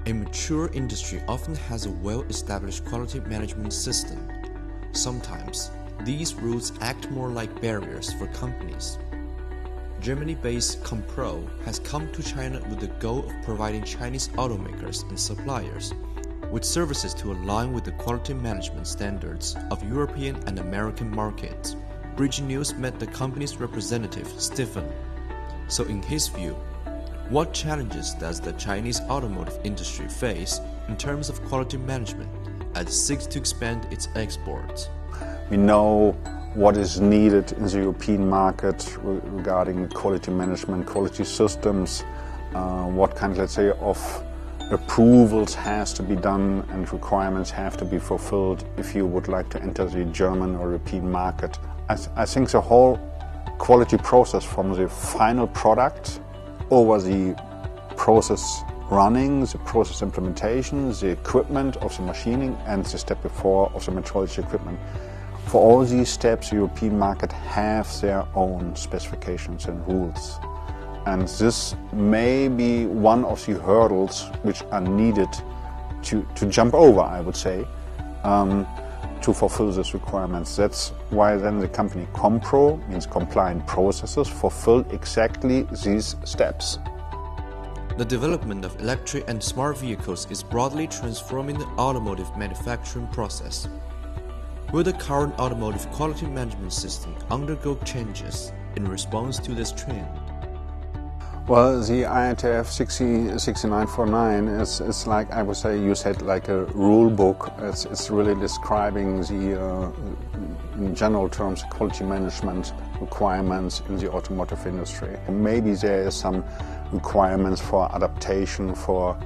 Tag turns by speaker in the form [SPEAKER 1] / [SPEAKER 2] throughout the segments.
[SPEAKER 1] A mature industry often has a well-established quality management system. Sometimes, these rules act more like barriers for companies. Germany-based ComPro has come to China with the goal of providing Chinese automakers and suppliers with services to align with the quality management standards of European and American markets. Breaking News met the company's representative, Stephen. So in his view, what challenges does the Chinese automotive industry face in terms of quality management as it seeks to expand its exports?
[SPEAKER 2] We know what is needed in the European market regarding quality management, quality systems, what kind, let's say, of approvals has to be done and requirements have to be fulfilled if you would like to enter the German or European market. I think the whole quality process from the final product over the process running, the process implementation, the equipment of the machining, and the step before of the metrology equipment. For all these steps, the European market have their own specifications and rules. And this may be one of the hurdles which are needed to jump over, I would say, to fulfill these requirements. That's why then the company ComPro, means compliant processes, fulfill exactly these steps.
[SPEAKER 1] The development of electric and smart vehicles is broadly transforming the automotive manufacturing process. Will the current automotive quality management system undergo changes in response to this trend?
[SPEAKER 2] Well, the IATF 6949 is like, I would say, you said, like a rule book. It's really describing the, in general terms, quality management requirements in the automotive industry. Maybe there is some requirements for adaptation for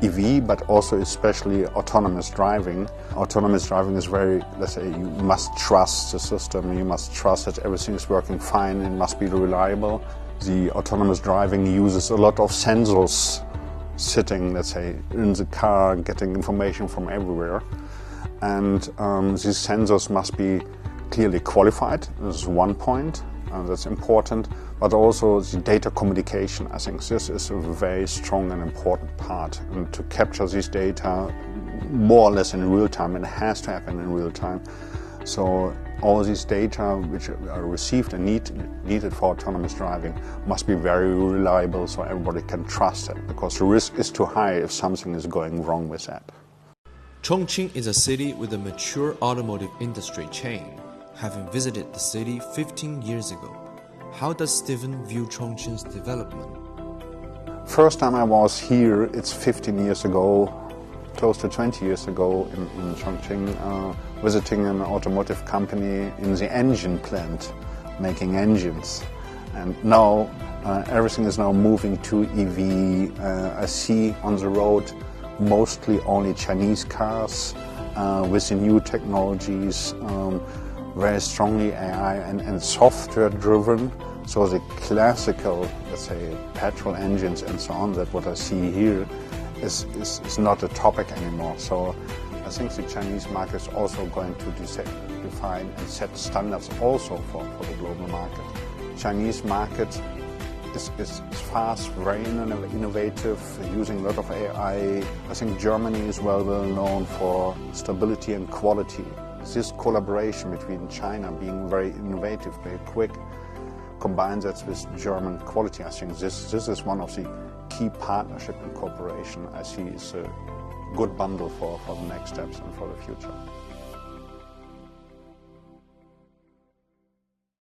[SPEAKER 2] EV, but also especially autonomous driving. Autonomous driving is very, let's say, you must trust the system, you must trust that everything is working fine, it must be reliable. The autonomous driving uses a lot of sensors sitting, let's say, in the car, getting information from everywhere. And these sensors must be clearly qualified. This is one point, that's important. But also the data communication, I think this is a very strong and important part. And to capture this data more or less in real time, and it has to happen in real time. So all these data which are received and needed for autonomous driving must be very reliable so everybody can trust it, because the risk is too high if something is going wrong with that.
[SPEAKER 1] Chongqing is a city with a mature automotive industry chain, having visited the city 15 years ago. How does Stephen view Chongqing's development?
[SPEAKER 2] First time I was here, it's 15 years ago, close to 20 years ago in Chongqing, visiting an automotive company in the engine plant, making engines. And now everything is now moving to EV. I see on the road mostly only Chinese cars with the new technologies, very strongly AI and software driven. So the classical, let's say, petrol engines and so on, that what I see here is not a topic anymore. So I think the Chinese market is also going to define and set standards also for the global market. Chinese market is fast, very innovative, using a lot of AI. I think Germany is well known for stability and quality. This collaboration between China being very innovative, very quick, combines that with German quality. I think this is one of the key partnership and cooperation I see is a good bundle for the next steps and for the future.